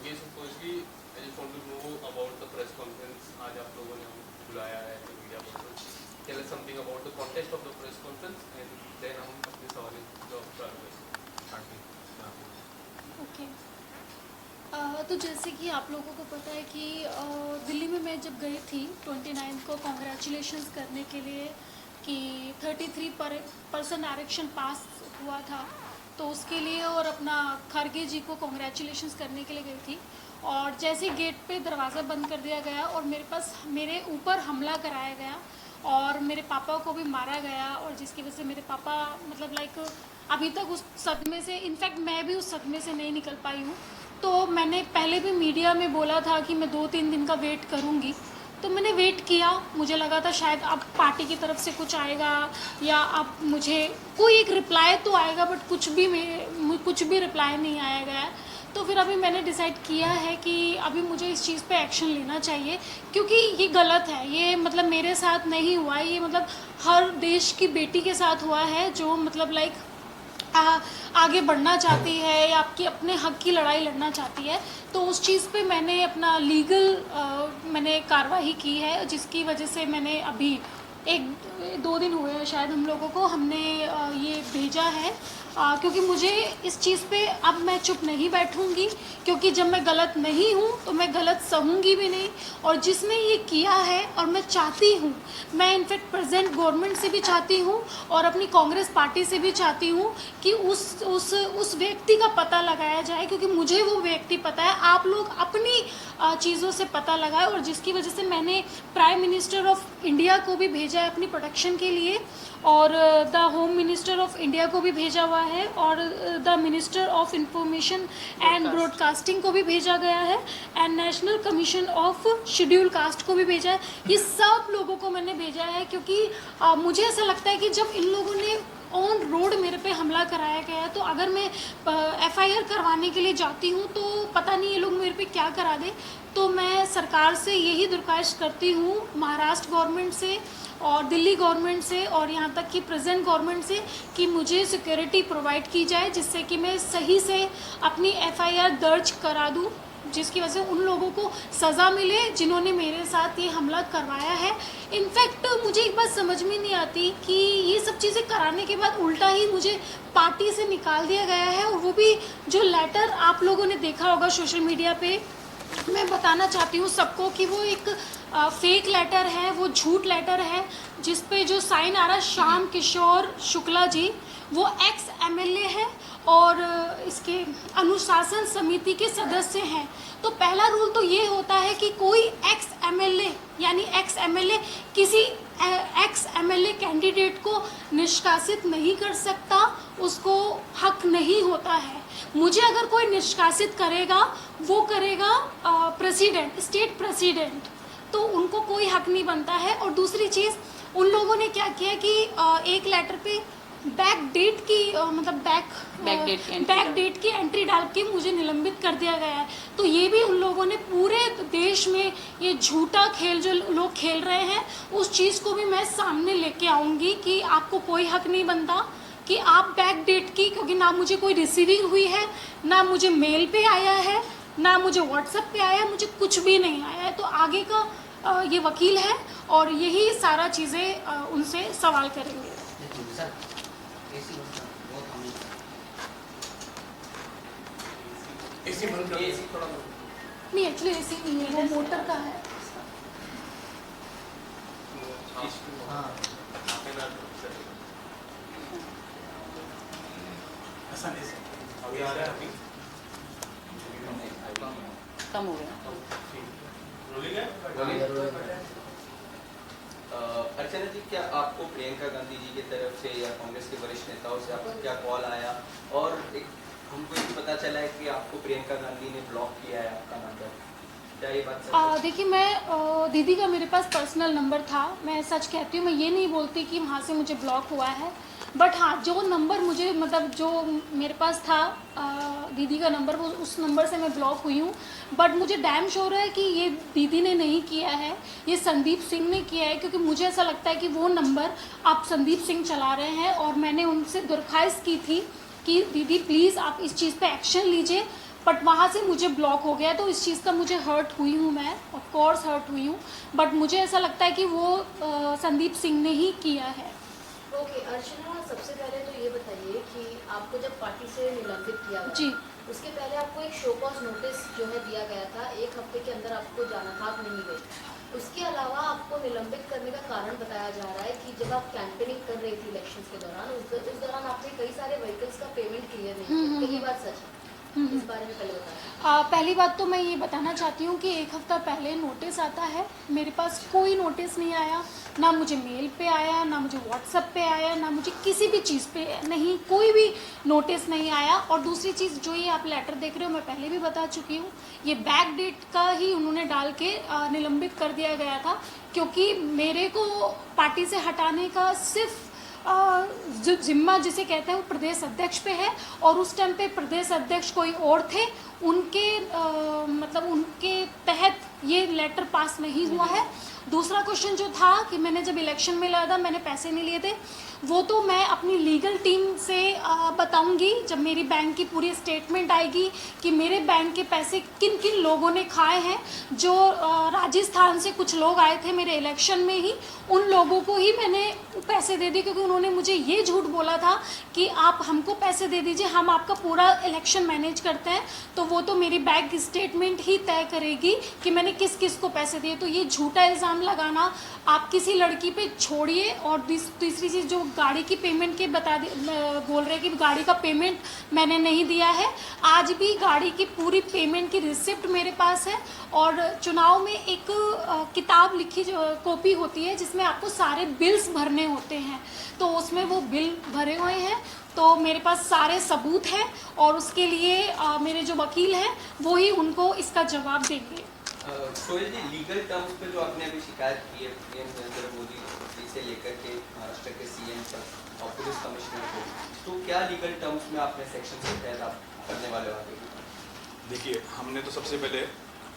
Okay, so firstly, I just want to know about the press conference आज आप लोगों ने बुलाया है media person. Tell us something about the context of the press conference and then हम अपने सवाल जो चालू करेंगे. ओके तो जैसे कि आप लोगों को पता है कि दिल्ली में मैं जब गई थी 29 को कॉन्ग्रेचुलेशंस करने के लिए कि 33% आरक्षण पास हुआ था, तो उसके लिए और अपना खड़गे जी को कॉन्ग्रेचुलेशंस करने के लिए गई थी. और जैसे गेट पे दरवाज़ा बंद कर दिया गया और मेरे ऊपर हमला कराया गया और मेरे पापा को भी मारा गया, और जिसकी वजह से मेरे पापा मतलब लाइक अभी तक उस सदमे से, इनफैक्ट मैं भी उस सदमे से नहीं निकल पाई हूँ. तो मैंने पहले भी मीडिया में बोला था कि मैं 2-3 दिन का वेट करूँगी, तो मैंने वेट किया. मुझे लगा था शायद अब पार्टी की तरफ से कुछ आएगा या अब मुझे कोई एक रिप्लाई तो आएगा, बट कुछ भी रिप्लाई नहीं आया गया. तो फिर अभी मैंने डिसाइड किया है कि अभी मुझे इस चीज़ पे एक्शन लेना चाहिए, क्योंकि ये गलत है. ये मतलब मेरे साथ नहीं हुआ, ये मतलब हर देश की बेटी के साथ हुआ है जो मतलब लाइक आगे बढ़ना चाहती है या आपकी अपने हक की लड़ाई लड़ना चाहती है. तो उस चीज़ पे मैंने अपना मैंने कार्रवाई की है, जिसकी वजह से मैंने अभी 1-2 दिन हुए हैं शायद हम लोगों को हमने ये भेजा है, क्योंकि मुझे इस चीज़ पे अब मैं चुप नहीं बैठूंगी, क्योंकि जब मैं गलत नहीं हूँ तो मैं गलत सहूँगी भी नहीं. और जिसने ये किया है, और मैं चाहती हूँ, मैं इनफैक्ट प्रेजेंट गवर्नमेंट से भी चाहती हूँ और अपनी कांग्रेस पार्टी से भी चाहती हूँ कि उस व्यक्ति का पता लगाया जाए, क्योंकि मुझे वो व्यक्ति पता है. आप लोग अपनी चीज़ों से पता लगाए, और जिसकी वजह से मैंने प्राइम मिनिस्टर ऑफ इंडिया को भी भेजा है अपनी प्रोटेक्शन के लिए, और the home minister of India को भी भेजा हुआ है, और the minister of information and broadcasting को भी भेजा गया है, and national commission of schedule caste को भी भेजा है. ये सब लोगों को मैंने भेजा है, क्योंकि मुझे ऐसा लगता है कि जब इन लोगों ने ऑन रोड मेरे पे हमला कराया गया है, तो अगर मैं FIR करवाने के लिए जाती हूँ तो पता नहीं ये लोग मेरे पे क्या करा दे. तो मैं सरकार से यही दरख्वास्त करती हूँ, महाराष्ट्र गवर्नमेंट से और दिल्ली गवर्नमेंट से और यहाँ तक कि प्रेजेंट गवर्नमेंट से, कि मुझे सिक्योरिटी प्रोवाइड की जाए, जिससे कि मैं सही से अपनी FIR दर्ज करा दूँ, जिसकी वजह से उन लोगों को सज़ा मिले जिन्होंने मेरे साथ ये हमला करवाया है. इनफैक्ट मुझे एक बात समझ में नहीं आती कि ये सब चीज़ें कराने के बाद उल्टा ही मुझे पार्टी से निकाल दिया गया है, और वो भी जो लेटर आप लोगों ने देखा होगा सोशल मीडिया पे. मैं बताना चाहती हूँ सबको कि वो एक फेक लेटर है, वो झूठ लेटर है, जिस पे जो साइन आ रहा है श्याम किशोर शुक्ला जी, वो एक्स MLA है और इसके अनुशासन समिति के सदस्य हैं. तो पहला रूल तो ये होता है कि कोई एक्स MLA किसी एक्स MLA कैंडिडेट को निष्कासित नहीं कर सकता, उसको हक नहीं होता है. मुझे अगर कोई निष्कासित करेगा, वो करेगा स्टेट प्रेसिडेंट, तो उनको कोई हक नहीं बनता है. और दूसरी चीज़, उन लोगों ने क्या किया कि एक लेटर पे बैक डेट की एंट्री डाल के मुझे निलंबित कर दिया गया है. तो ये भी उन लोगों ने पूरे देश में ये झूठा खेल जो लोग खेल रहे हैं, उस चीज़ को भी मैं सामने लेके आऊँगी कि आपको कोई हक नहीं बनता कि आप बैक डेट की, क्योंकि ना मुझे कोई रिसीविंग हुई है, ना मुझे मेल पे आया है, ना मुझे व्हाट्सएप पे आया है, मुझे कुछ भी नहीं आया है. तो आगे का ये वकील है और यही सारा चीज़ें उनसे सवाल करेंगे. नहीं, एक्चुअली ऐसी नहीं है, वो मोटर का है. अभी आ रहा है, अभी कम हो गया. अर्चना जी, क्या आपको प्रियंका गांधी जी की तरफ से या कांग्रेस के वरिष्ठ नेताओं से आपको क्या कॉल आया, और एक हमको ये पता चला है कि आपको प्रियंका गांधी ने ब्लॉक किया है आपका नंबर, क्या ये बात सच है? देखिए, मैं दीदी का मेरे पास पर्सनल नंबर था, मैं सच कहती हूँ, मैं ये नहीं बोलती कि वहाँ से मुझे ब्लॉक हुआ है. बट हाँ, जो नंबर मुझे मतलब जो मेरे पास था दीदी का नंबर, वो उस नंबर से मैं ब्लॉक हुई हूँ. बट मुझे डैम श्योर है कि ये दीदी ने नहीं किया है, ये संदीप सिंह ने किया है, क्योंकि मुझे ऐसा लगता है कि वो नंबर आप संदीप सिंह चला रहे हैं. और मैंने उनसे दरख्वास्त की थी कि दीदी प्लीज़ आप इस चीज़ पे एक्शन लीजिए. बट वहाँ से मुझे ब्लॉक हो गया, तो इस चीज़ का मुझे हर्ट हुई हूँ मैं, ऑफ कोर्स हर्ट हुई हूँ, बट मुझे ऐसा लगता है कि वो संदीप सिंह ने ही किया है। ओके अर्चना, सबसे पहले तो ये बताइए कि आपको जब पार्टी से निलंबित किया गया जी, उसके पहले आपको एक शो कॉज नोटिस जो है दिया गया था, 1 हफ्ते के अंदर आपको जाना था, आप नहीं गए। उसके अलावा आपको निलंबित करने का कारण बताया जा रहा है कि जब आप कैंपेनिंग कर रही थी इलेक्शंस के दौरान, उस दौरान आपने कई सारे व्हीकल्स का पेमेंट क्लियर नहीं किया। ये बात सच है? इस बारे में पहले बताएं। पहली बात तो मैं ये बताना चाहती हूँ कि 1 हफ्ता पहले नोटिस आता है, मेरे पास कोई नोटिस नहीं आया, ना मुझे मेल पे आया, ना मुझे व्हाट्सएप पे आया, ना मुझे किसी भी चीज़ पे नहीं, कोई भी नोटिस नहीं आया। और दूसरी चीज़, जो ये आप लेटर देख रहे हो, मैं पहले भी बता चुकी हूँ, ये बैक डेट का ही उन्होंने डाल के निलंबित कर दिया गया था, क्योंकि मेरे को पार्टी से हटाने का सिर्फ जो जिम्मा जिसे कहते हैं वो प्रदेश अध्यक्ष पे है, और उस टाइम पे प्रदेश अध्यक्ष कोई और थे, उनके मतलब उनके तहत ये लेटर पास नहीं हुआ है। दूसरा क्वेश्चन जो था कि मैंने जब इलेक्शन में लड़ा था, मैंने पैसे नहीं लिए थे, वो तो मैं अपनी लीगल टीम से बताऊंगी जब मेरी बैंक की पूरी स्टेटमेंट आएगी कि मेरे बैंक के पैसे किन किन लोगों ने खाए हैं। जो राजस्थान से कुछ लोग आए थे मेरे इलेक्शन में ही, उन लोगों को ही मैंने पैसे दे दिए, क्योंकि उन्होंने मुझे ये झूठ बोला था कि आप हमको पैसे दे दीजिए, हम आपका पूरा इलेक्शन मैनेज करते हैं। तो वो तो मेरी बैंक स्टेटमेंट ही तय करेगी कि मैंने किस किस को पैसे दिए। तो ये झूठा इल्ज़ाम लगाना आप किसी लड़की पे छोड़िए। और तीसरी चीज़, जो गाड़ी की पेमेंट के बोल रहे कि गाड़ी का पेमेंट मैंने नहीं दिया है, आज भी गाड़ी की पूरी पेमेंट की रिसिप्ट मेरे पास है। और चुनाव में एक किताब लिखी जो कॉपी होती है जिसमें आपको सारे बिल्स भरने होते हैं, तो उसमें वो बिल भरे हुए हैं, तो मेरे पास सारे सबूत हैं, और उसके लिए मेरे जो वकील हैं वो ही उनको इसका जवाब देंगे। सोहेल जी, लीगल टर्म्स पे जो आपने अभी शिकायत की है पीएम नरेंद्र मोदी जी से लेकर के महाराष्ट्र के सीएम तक और पुलिस कमिश्नर को, तो क्या लीगल टर्म्स में आपने सेक्शन के तहत आप करने वाले हो आगे? देखिए, हमने तो सबसे पहले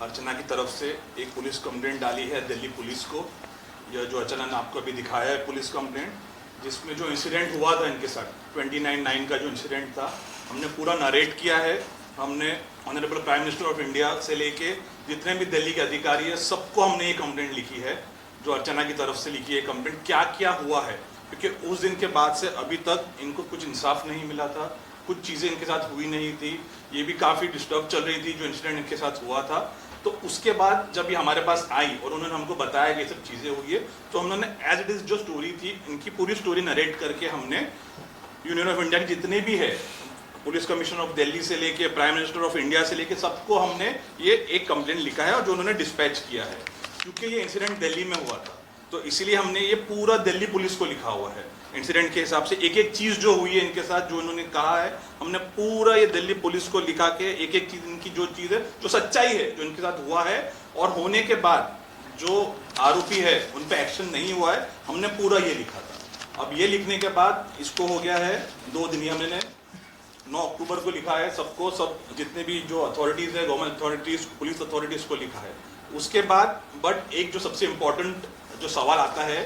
अर्चना की तरफ से एक पुलिस कंप्लेंट डाली है दिल्ली पुलिस को। यह जो अर्चना ने आपको अभी दिखाया है पुलिस कंप्लेंट, जिसमें जो इंसिडेंट हुआ था इनके साथ 29/9 का जो इंसिडेंट था, हमने पूरा नरेट किया है। हमने honourable prime minister of India से लेके जितने भी दिल्ली के अधिकारी है, सबको हमने ये कंप्लेंट लिखी है, जो अर्चना की तरफ से लिखी है कंप्लेंट, क्या क्या हुआ है। क्योंकि उस दिन के बाद से अभी तक इनको कुछ इंसाफ नहीं मिला था, कुछ चीज़ें इनके साथ हुई नहीं थी, ये भी काफ़ी डिस्टर्ब चल रही थी जो इंसिडेंट इनके साथ हुआ था। तो उसके बाद जब ये हमारे पास आई और उन्होंने हमको बताया कि ये सब चीज़ें हुई है, तो हमने एज इट इज़ जो स्टोरी थी, इनकी पूरी स्टोरी नरेट करके हमने यूनियन ऑफ इंडिया के जितने भी है, पुलिस कमिश्नर ऑफ दिल्ली से लेके प्राइम मिनिस्टर ऑफ इंडिया से लेके सबको हमने ये एक कंप्लेंट लिखा है और जो उन्होंने डिस्पैच किया है। क्योंकि ये इंसिडेंट दिल्ली में हुआ था, तो इसीलिए हमने ये पूरा दिल्ली पुलिस को लिखा हुआ है। इंसिडेंट के हिसाब से एक एक चीज़ जो हुई है इनके साथ, जो उन्होंने कहा है, हमने पूरा ये दिल्ली पुलिस को लिखा के एक एक चीज़, इनकी जो चीज़ है, जो सच्चाई है, जो इनके साथ हुआ है और होने के बाद जो आरोपी है उन पर एक्शन नहीं हुआ है, हमने पूरा ये लिखा था। अब ये लिखने के बाद इसको हो गया है 2 दिन, हमने 9 अक्टूबर को लिखा है सबको, सब जितने भी जो अथॉरिटीज़ है, गवर्नमेंट अथॉरिटीज़, पुलिस अथॉरिटीज़ को लिखा है। उसके बाद बट एक जो सबसे इम्पोर्टेंट जो सवाल आता है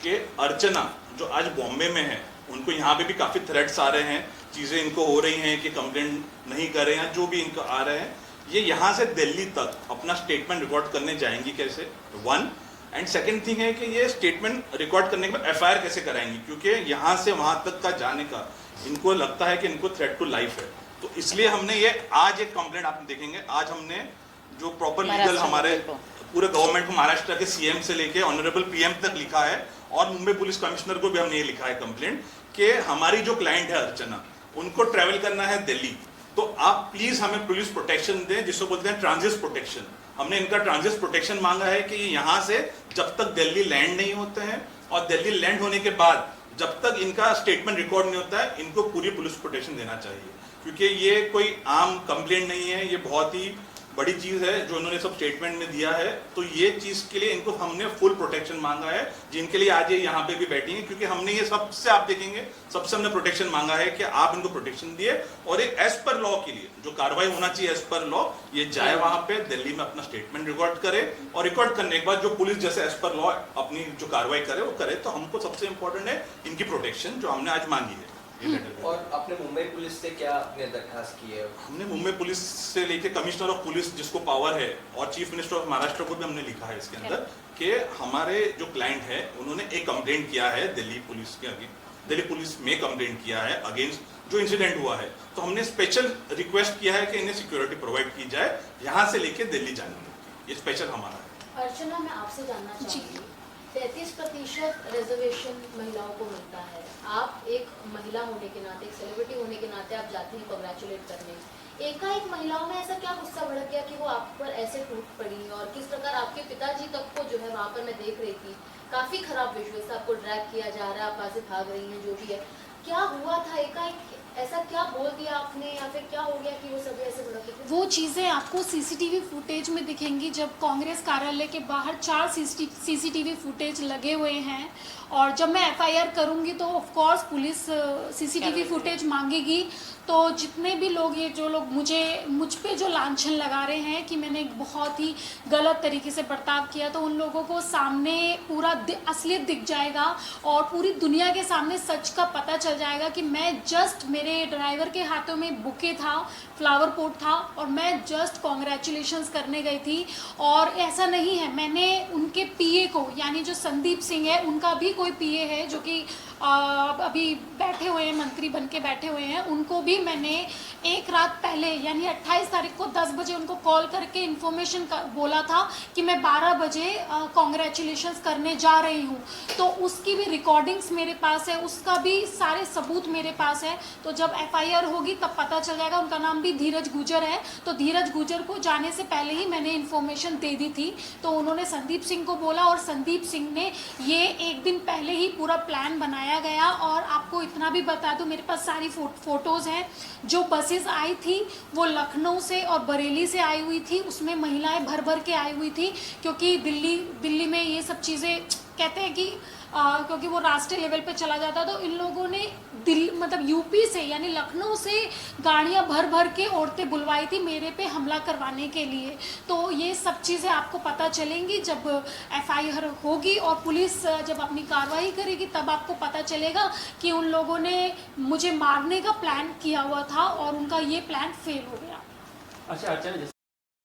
कि अर्चना जो आज बॉम्बे में है, उनको यहाँ पे भी काफ़ी थ्रेट्स आ रहे हैं, चीज़ें इनको हो रही हैं कि कंप्लेंट नहीं कर रहे हैं, जो भी इनको आ रहे हैं, ये यहाँ से दिल्ली तक अपना स्टेटमेंट रिकॉर्ड करने जाएंगी कैसे, 1। एंड सेकेंड थिंग है कि ये स्टेटमेंट रिकॉर्ड करने के बाद एफआईआर कैसे कराएंगी, क्योंकि यहाँ से वहाँ तक का जाने का इनको लगता है कि इनको थ्रेट टू लाइफ है। तो इसलिए हमने ये आज एक कंप्लेंट आप देखेंगे, आज हमने जो प्रॉपर लीगल हमारे पूरे गवर्नमेंट को, महाराष्ट्र के सीएम से लेके ऑनरेबल पीएम तक लिखा है, और मुंबई पुलिस कमिश्नर को भी हमने ये लिखा है कंप्लेंट कि हमारी जो क्लाइंट है अर्चना, उनको ट्रैवल करना है दिल्ली, तो आप प्लीज हमें पुलिस प्रोटेक्शन दें, जिसको बोलते हैं ट्रांजिट प्रोटेक्शन। हमने इनका ट्रांजिट प्रोटेक्शन मांगा है कि यहाँ से जब तक दिल्ली लैंड नहीं होते हैं, और दिल्ली लैंड होने के बाद जब तक इनका स्टेटमेंट रिकॉर्ड नहीं होता है, इनको पूरी पुलिस प्रोटेक्शन देना चाहिए। क्योंकि ये कोई आम कंप्लेंट नहीं है, ये बहुत ही बड़ी चीज़ है जो उन्होंने सब स्टेटमेंट में दिया है। तो ये चीज़ के लिए इनको हमने फुल प्रोटेक्शन मांगा है, जिनके लिए आज ये यहाँ पे भी बैठी हैं, क्योंकि हमने ये सबसे, आप देखेंगे, सबसे हमने प्रोटेक्शन मांगा है कि आप इनको प्रोटेक्शन दिए, और एक एज पर लॉ के लिए जो कार्रवाई होना चाहिए एज पर लॉ, ये जाए वहाँ पे दिल्ली में अपना स्टेटमेंट रिकॉर्ड करे, और रिकॉर्ड करने के बाद जो पुलिस जैसे एज पर लॉ अपनी जो कार्रवाई करे वो करे। तो हमको सबसे इंपॉर्टेंट है इनकी प्रोटेक्शन, जो हमने आज मांगी है। ये लेटर। और आपने मुंबई पुलिस से क्या आपने दरखास्त की है? हमने मुंबई पुलिस से लेके कमिश्नर ऑफ पुलिस जिसको पावर है और चीफ मिनिस्टर ऑफ महाराष्ट्र को भी हमने लिखा है इसके अंदर कि हमारे जो क्लाइंट है उन्होंने एक कंप्लेंट किया है दिल्ली पुलिस के आगे, दिल्ली पुलिस में कंप्लेंट किया है अगेंस्ट जो इंसिडेंट हुआ है। तो हमने स्पेशल रिक्वेस्ट किया है कि इन्हें सिक्योरिटी प्रोवाइड की जाए यहाँ से लेके दिल्ली जाने की, ये स्पेशल हमारा है। अर्चना, मैं आपसे जानना जी। चाहूँगी, 33% रिजर्वेशन महिलाओं को मिलता है। आप एक महिला होने के नाते, एक सेलिब्रिटी होने के नाते आप जाते हैं कॉन्ग्रेचुलेट करने, एकाएक महिलाओं में ऐसा क्या गुस्सा भड़क गया कि वो आप पर ऐसे टूट पड़ी, और किस प्रकार आपके पिताजी तक को जो है वहाँ पर मैं देख रही थी काफ़ी खराब विजुअल्स, आपको ड्रैग किया जा रहा है, आप वहाँ से भाग रही हैं, जो भी है, क्या हुआ था? एकाएक ऐसा क्या बोल दिया आपने, या फिर क्या हो गया कि वो सभी ऐसे भड़के थे? वो चीज़ें आपको सीसीटीवी फुटेज में दिखेंगी। जब कांग्रेस कार्यालय के बाहर 4 सीसीटीवी फुटेज लगे हुए हैं, और जब मैं एफआईआर करूंगी तो of course police CCTV footage मांगेगी। तो जितने भी लोग, ये जो लोग मुझ पे जो लांछन लगा रहे हैं कि मैंने एक बहुत ही गलत तरीके से बर्ताव किया, तो उन लोगों को सामने पूरा असलियत दिख जाएगा और पूरी दुनिया के सामने सच का पता चल जाएगा कि मैं जस्ट, मेरे ड्राइवर के हाथों में बुके था, फ्लावर पोट था, और मैं जस्ट कॉन्ग्रेचुलेशंस करने गई थी। और ऐसा नहीं है, मैंने उनके पीए को, यानी जो संदीप सिंह है, उनका भी कोई पीए है जो कि अभी बैठे हुए हैं, मंत्री बन के बैठे हुए हैं, उनको भी मैंने एक रात पहले यानी 28 तारीख को 10 बजे उनको कॉल करके इन्फॉर्मेशन बोला था कि मैं 12 बजे कॉन्ग्रेचुलेशंस करने जा रही हूँ। तो उसकी भी रिकॉर्डिंग्स मेरे पास है, उसका भी सारे सबूत मेरे पास है। तो जब एफआईआर होगी तब पता चल जाएगा। उनका नाम भी धीरज गुजर है। तो धीरज गुजर को जाने से पहले ही मैंने इन्फॉर्मेशन दे दी थी। तो उन्होंने संदीप सिंह को बोला और संदीप सिंह ने ये एक दिन पहले ही पूरा प्लान बनाया गया। और आपको इतना भी बता दूं, मेरे पास सारी फोटोज़ हैं। जो बसेस आई थी वो लखनऊ से और बरेली से आई हुई थी, उसमें महिलाएं भर भर के आई हुई थी, क्योंकि दिल्ली में ये सब चीज़ें कहते हैं कि क्योंकि वो राष्ट्रीय लेवल पे चला जाता। तो इन लोगों ने मतलब यूपी से यानी लखनऊ से गाड़ियां भर भर के औरतें बुलवाई थी मेरे पे हमला करवाने के लिए। तो ये सब चीज़ें आपको पता चलेंगी जब एफआईआर होगी और पुलिस जब अपनी कार्रवाई करेगी, तब आपको पता चलेगा कि उन लोगों ने मुझे मारने का प्लान किया हुआ था और उनका ये प्लान फेल हो गया। अच्छा,